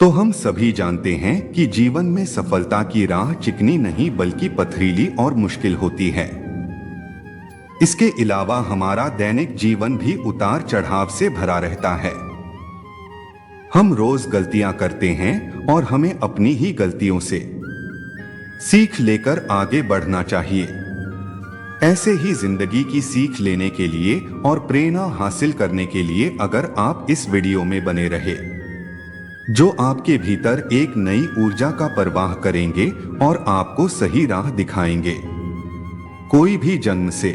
तो हम सभी जानते हैं कि जीवन में सफलता की राह चिकनी नहीं बल्कि पथरीली और मुश्किल होती है। इसके अलावा हमारा दैनिक जीवन भी उतार चढ़ाव से भरा रहता है। हम रोज गलतियां करते हैं और हमें अपनी ही गलतियों से सीख लेकर आगे बढ़ना चाहिए। ऐसे ही जिंदगी की सीख लेने के लिए और प्रेरणा हासिल करने के लिए अगर आप इस वीडियो में बने रहे, जो आपके भीतर एक नई ऊर्जा का प्रवाह करेंगे और आपको सही राह दिखाएंगे। कोई भी जन्म से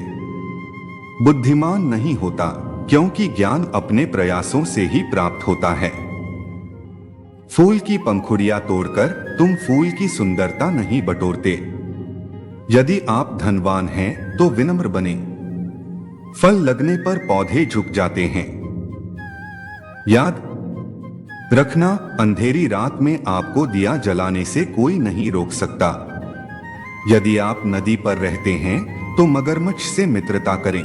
बुद्धिमान नहीं होता, क्योंकि ज्ञान अपने प्रयासों से ही प्राप्त होता है। फूल की पंखुड़ियां तोड़कर तुम फूल की सुंदरता नहीं बटोरते। यदि आप धनवान हैं तो विनम्र बने। फल लगने पर पौधे झुक जाते हैं। याद रखना, अंधेरी रात में आपको दिया जलाने से कोई नहीं रोक सकता। यदि आप नदी पर रहते हैं तो मगरमच्छ से मित्रता करें।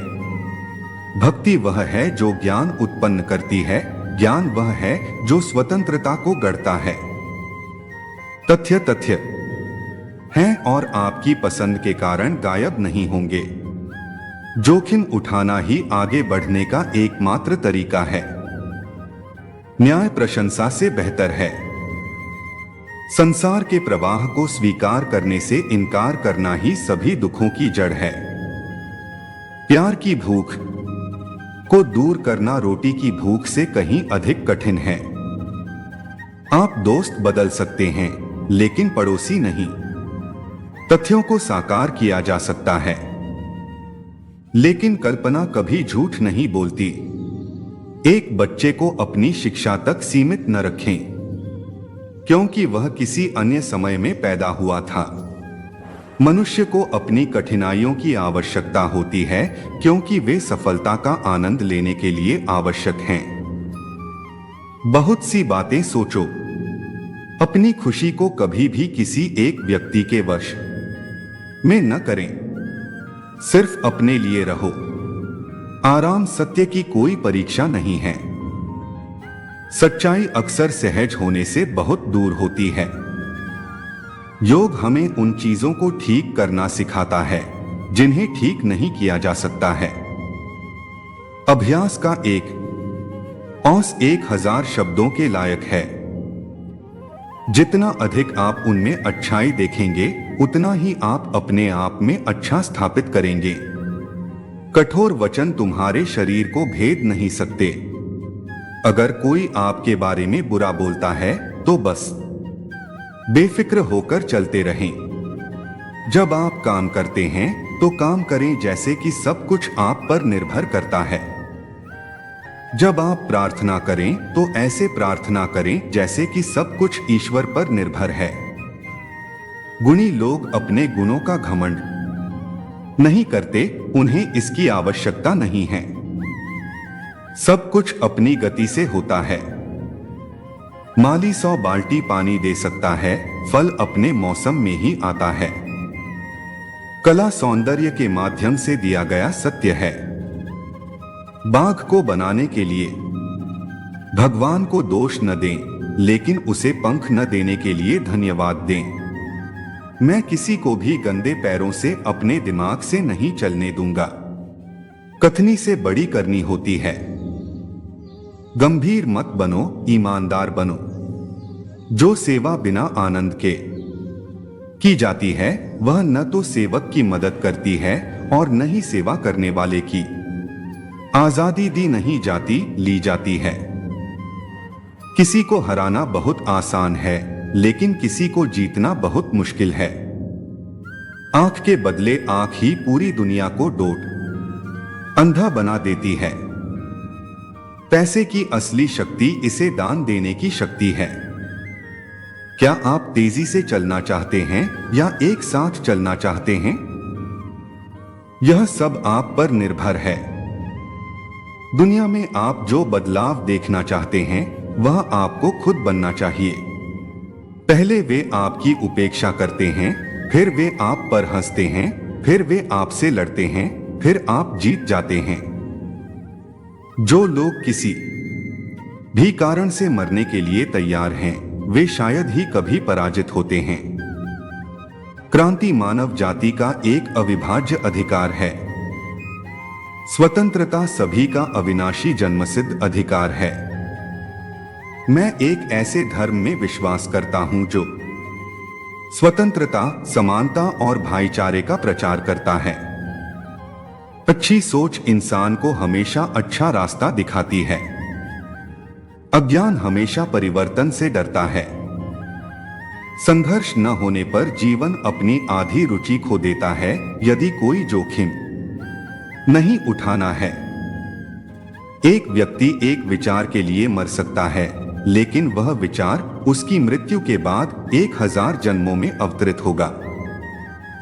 भक्ति वह है जो ज्ञान उत्पन्न करती है, ज्ञान वह है जो स्वतंत्रता को गढ़ता है। तथ्य तथ्य हैं और आपकी पसंद के कारण गायब नहीं होंगे। जोखिम उठाना ही आगे बढ़ने का एकमात्र तरीका है। न्याय प्रशंसा से बेहतर है। संसार के प्रवाह को स्वीकार करने से इनकार करना ही सभी दुखों की जड़ है। प्यार की भूख को दूर करना रोटी की भूख से कहीं अधिक कठिन है। आप दोस्त बदल सकते हैं, लेकिन पड़ोसी नहीं। तथ्यों को साकार किया जा सकता है, लेकिन कल्पना कभी झूठ नहीं बोलती। एक बच्चे को अपनी शिक्षा तक सीमित न रखें, क्योंकि वह किसी अन्य समय में पैदा हुआ था। मनुष्य को अपनी कठिनाइयों की आवश्यकता होती है, क्योंकि वे सफलता का आनंद लेने के लिए आवश्यक हैं। बहुत सी बातें सोचो। अपनी खुशी को कभी भी किसी एक व्यक्ति के वश में न करें। सिर्फ अपने लिए रहो। आराम सत्य की कोई परीक्षा नहीं है। सच्चाई अक्सर सहज होने से बहुत दूर होती है। योग हमें उन चीजों को ठीक करना सिखाता है जिन्हें ठीक नहीं किया जा सकता है। अभ्यास का एक औंस 1000 शब्दों के लायक है। जितना अधिक आप उनमें अच्छाई देखेंगे, उतना ही आप अपने आप में अच्छा स्थापित करेंगे। कठोर वचन तुम्हारे शरीर को भेद नहीं सकते। अगर कोई आपके बारे में बुरा बोलता है तो बस बेफिक्र होकर चलते रहें। जब आप काम करते हैं तो काम करें जैसे कि सब कुछ आप पर निर्भर करता है। जब आप प्रार्थना करें तो ऐसे प्रार्थना करें जैसे कि सब कुछ ईश्वर पर निर्भर है। गुणी लोग अपने गुणों का घमंड नहीं करते, उन्हें इसकी आवश्यकता नहीं है। सब कुछ अपनी गति से होता है। माली 100 बाल्टी पानी दे सकता है, फल अपने मौसम में ही आता है। कला सौंदर्य के माध्यम से दिया गया सत्य है। बाघ को बनाने के लिए भगवान को दोष न दें, लेकिन उसे पंख न देने के लिए धन्यवाद दें। मैं किसी को भी गंदे पैरों से अपने दिमाग से नहीं चलने दूंगा। कथनी से बड़ी करनी होती है। गंभीर मत बनो, ईमानदार बनो। जो सेवा बिना आनंद के की जाती है, वह न तो सेवक की मदद करती है और न ही सेवा करने वाले की। आजादी दी नहीं जाती, ली जाती है। किसी को हराना बहुत आसान है, लेकिन किसी को जीतना बहुत मुश्किल है। आंख के बदले आंख ही पूरी दुनिया को डोट अंधा बना देती है। पैसे की असली शक्ति इसे दान देने की शक्ति है। क्या आप तेजी से चलना चाहते हैं या एक साथ चलना चाहते हैं? यह सब आप पर निर्भर है। दुनिया में आप जो बदलाव देखना चाहते हैं, वह आपको खुद बनना चाहिए। पहले वे आपकी उपेक्षा करते हैं, फिर वे आप पर हंसते हैं, फिर वे आपसे लड़ते हैं, फिर आप जीत जाते हैं। जो लोग किसी भी कारण से मरने के लिए तैयार हैं, वे शायद ही कभी पराजित होते हैं। क्रांति मानव जाति का एक अविभाज्य अधिकार है। स्वतंत्रता सभी का अविनाशी जन्मसिद्ध अधिकार है। मैं एक ऐसे धर्म में विश्वास करता हूं जो स्वतंत्रता, समानता और भाईचारे का प्रचार करता है। अच्छी सोच इंसान को हमेशा अच्छा रास्ता दिखाती है। अज्ञान हमेशा परिवर्तन से डरता है। संघर्ष न होने पर जीवन अपनी आधी रुचि खो देता है। यदि कोई जोखिम नहीं उठाना है, एक व्यक्ति एक विचार के लिए मर सकता है, लेकिन वह विचार उसकी मृत्यु के बाद 1000 जन्मों में अवतरित होगा।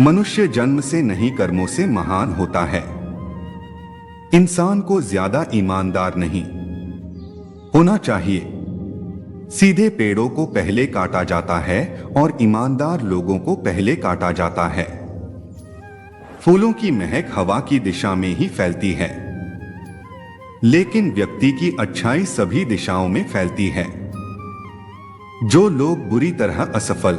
मनुष्य जन्म से नहीं कर्मों से महान होता है। इंसान को ज्यादा ईमानदार नहीं होना चाहिए। सीधे पेड़ों को पहले काटा जाता है और ईमानदार लोगों को पहले काटा जाता है। फूलों की महक हवा की दिशा में ही फैलती है, लेकिन व्यक्ति की अच्छाई सभी दिशाओं में फैलती है। जो लोग बुरी तरह असफल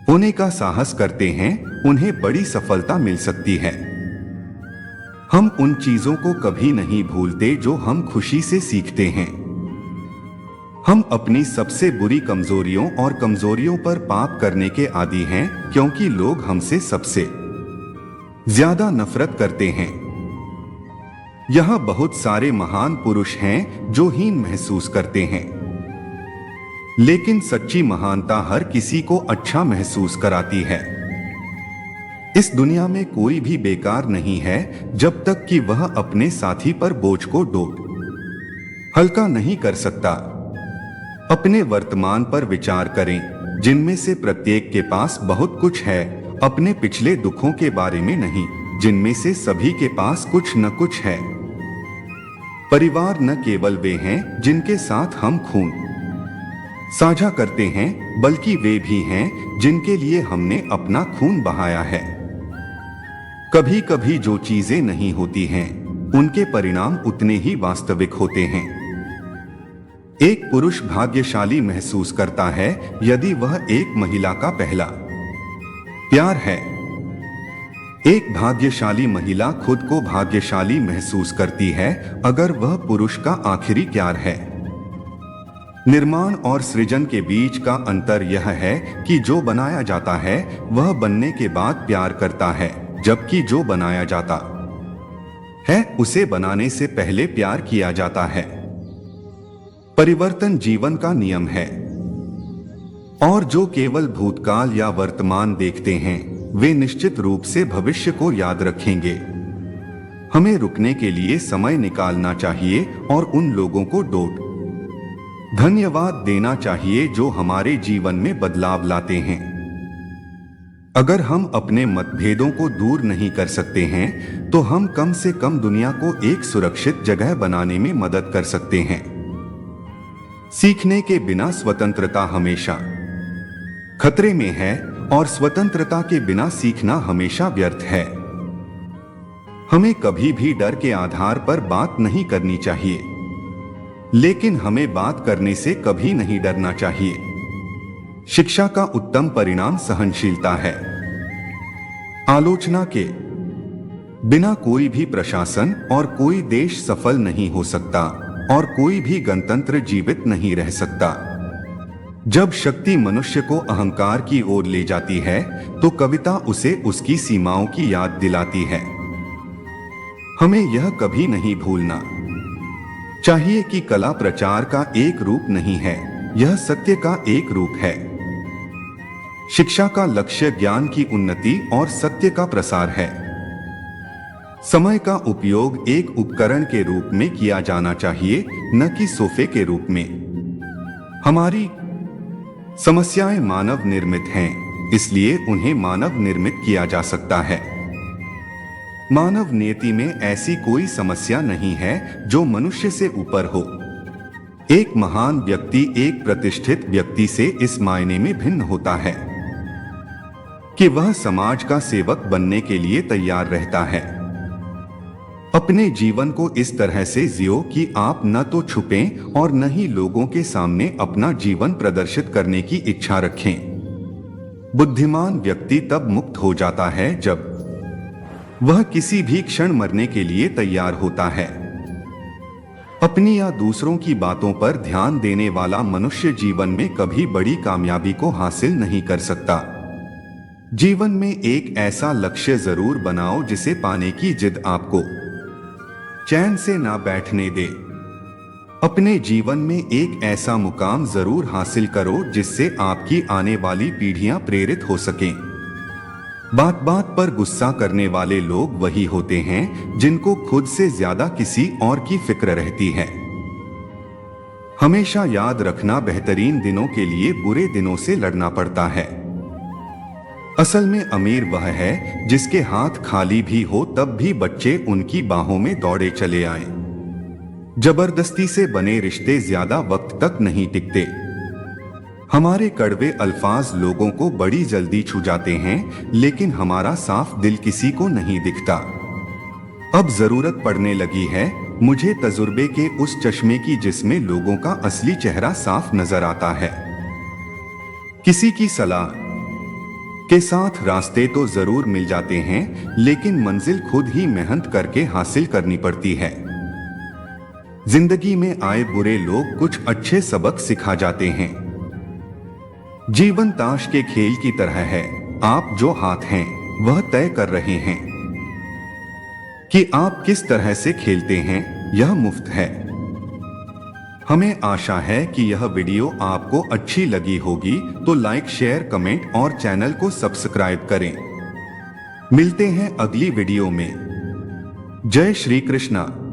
होने का साहस करते हैं, उन्हें बड़ी सफलता मिल सकती है। हम उन चीजों को कभी नहीं भूलते जो हम खुशी से सीखते हैं। हम अपनी सबसे बुरी कमजोरियों और कमजोरियों पर पाप करने के आदी हैं, क्योंकि लोग हमसे सबसे ज्यादा नफरत करते हैं। यहां बहुत सारे महान पुरुष हैं जो हीन महसूस करते हैं, लेकिन सच्ची महानता हर किसी को अच्छा महसूस कराती है। इस दुनिया में कोई भी बेकार नहीं है जब तक कि वह अपने साथी पर बोझ को हल्का नहीं कर सकता। अपने वर्तमान पर विचार करें, जिनमें से प्रत्येक के पास बहुत कुछ है। अपने पिछले दुखों के बारे में नहीं, जिनमें से सभी के पास कुछ न कुछ है। परिवार न केवल वे हैं जिनके साथ हम खून साझा करते हैं, बल्कि वे भी हैं जिनके लिए हमने अपना खून बहाया है। कभी कभी जो चीजें नहीं होती हैं, उनके परिणाम उतने ही वास्तविक होते हैं। एक पुरुष भाग्यशाली महसूस करता है यदि वह एक महिला का पहला प्यार है। एक भाग्यशाली महिला खुद को भाग्यशाली महसूस करती है अगर वह पुरुष का आखिरी प्यार है। निर्माण और सृजन के बीच का अंतर यह है कि जो बनाया जाता है वह बनने के बाद प्यार करता है, जबकि जो बनाया जाता है उसे बनाने से पहले प्यार किया जाता है। परिवर्तन जीवन का नियम है, और जो केवल भूतकाल या वर्तमान देखते हैं वे निश्चित रूप से भविष्य को याद रखेंगे। हमें रुकने के लिए समय निकालना चाहिए और उन लोगों को धन्यवाद देना चाहिए जो हमारे जीवन में बदलाव लाते हैं। अगर हम अपने मतभेदों को दूर नहीं कर सकते हैं, तो हम कम से कम दुनिया को एक सुरक्षित जगह बनाने में मदद कर सकते हैं। सीखने के बिना स्वतंत्रता हमेशा खतरे में है, और स्वतंत्रता के बिना सीखना हमेशा व्यर्थ है। हमें कभी भी डर के आधार पर बात नहीं करनी चाहिए, लेकिन हमें बात करने से कभी नहीं डरना चाहिए। शिक्षा का उत्तम परिणाम सहनशीलता है। आलोचना के बिना कोई भी प्रशासन और कोई देश सफल नहीं हो सकता, और कोई भी गणतंत्र जीवित नहीं रह सकता। जब शक्ति मनुष्य को अहंकार की ओर ले जाती है, तो कविता उसे उसकी सीमाओं की याद दिलाती है। हमें यह कभी नहीं भूलना चाहिए कि कला प्रचार का एक रूप नहीं है, यह सत्य का एक रूप है। शिक्षा का लक्ष्य ज्ञान की उन्नति और सत्य का प्रसार है। समय का उपयोग एक उपकरण के रूप में किया जाना चाहिए, न कि सोफे के रूप में। हमारी समस्याएं मानव निर्मित हैं, इसलिए उन्हें मानव निर्मित किया जा सकता है। मानव नियति में ऐसी कोई समस्या नहीं है जो मनुष्य से ऊपर हो। एक महान व्यक्ति एक प्रतिष्ठित व्यक्ति से इस मायने में भिन्न होता है कि वह समाज का सेवक बनने के लिए तैयार रहता है। अपने जीवन को इस तरह से जियो कि आप न तो छुपें और न ही लोगों के सामने अपना जीवन प्रदर्शित करने की इच्छा रखें। बुद्धिमान व्यक्ति तब मुक्त हो जाता है जब वह किसी भी क्षण मरने के लिए तैयार होता है। अपनी या दूसरों की बातों पर ध्यान देने वाला मनुष्य जीवन में कभी बड़ी कामयाबी को हासिल नहीं कर सकता। जीवन में एक ऐसा लक्ष्य जरूर बनाओ जिसे पाने की जिद आपको चैन से ना बैठने दे। अपने जीवन में एक ऐसा मुकाम जरूर हासिल करो जिससे आपकी आने वाली पीढ़ियां प्रेरित हो सकें। बात बात पर गुस्सा करने वाले लोग वही होते हैं जिनको खुद से ज्यादा किसी और की फिक्र रहती है। हमेशा याद रखना, बेहतरीन दिनों के लिए बुरे दिनों से लड़ना पड़ता है। असल में अमीर वह है जिसके हाथ खाली भी हो तब भी बच्चे उनकी बाहों में दौड़े चले आए। जबरदस्ती से बने रिश्ते ज्यादा वक्त तक नहीं टिकते। हमारे कड़वे अल्फाज लोगों को बड़ी जल्दी छू जाते हैं, लेकिन हमारा साफ दिल किसी को नहीं दिखता। अब जरूरत पड़ने लगी है मुझे तजुर्बे के उस चश्मे की जिसमें लोगों का असली चेहरा साफ नजर आता है। किसी की सलाह के साथ रास्ते तो जरूर मिल जाते हैं, लेकिन मंजिल खुद ही मेहनत करके हासिल करनी पड़ती है। जिंदगी में आए बुरे लोग कुछ अच्छे सबक सिखा जाते हैं। जीवन ताश के खेल की तरह है, आप जो हाथ हैं वह तय कर रहे हैं कि आप किस तरह से खेलते हैं। यह मुफ्त है। हमें आशा है कि यह वीडियो आपको अच्छी लगी होगी, तो लाइक, शेयर, कमेंट और चैनल को सब्सक्राइब करें। मिलते हैं अगली वीडियो में। जय श्री कृष्णा।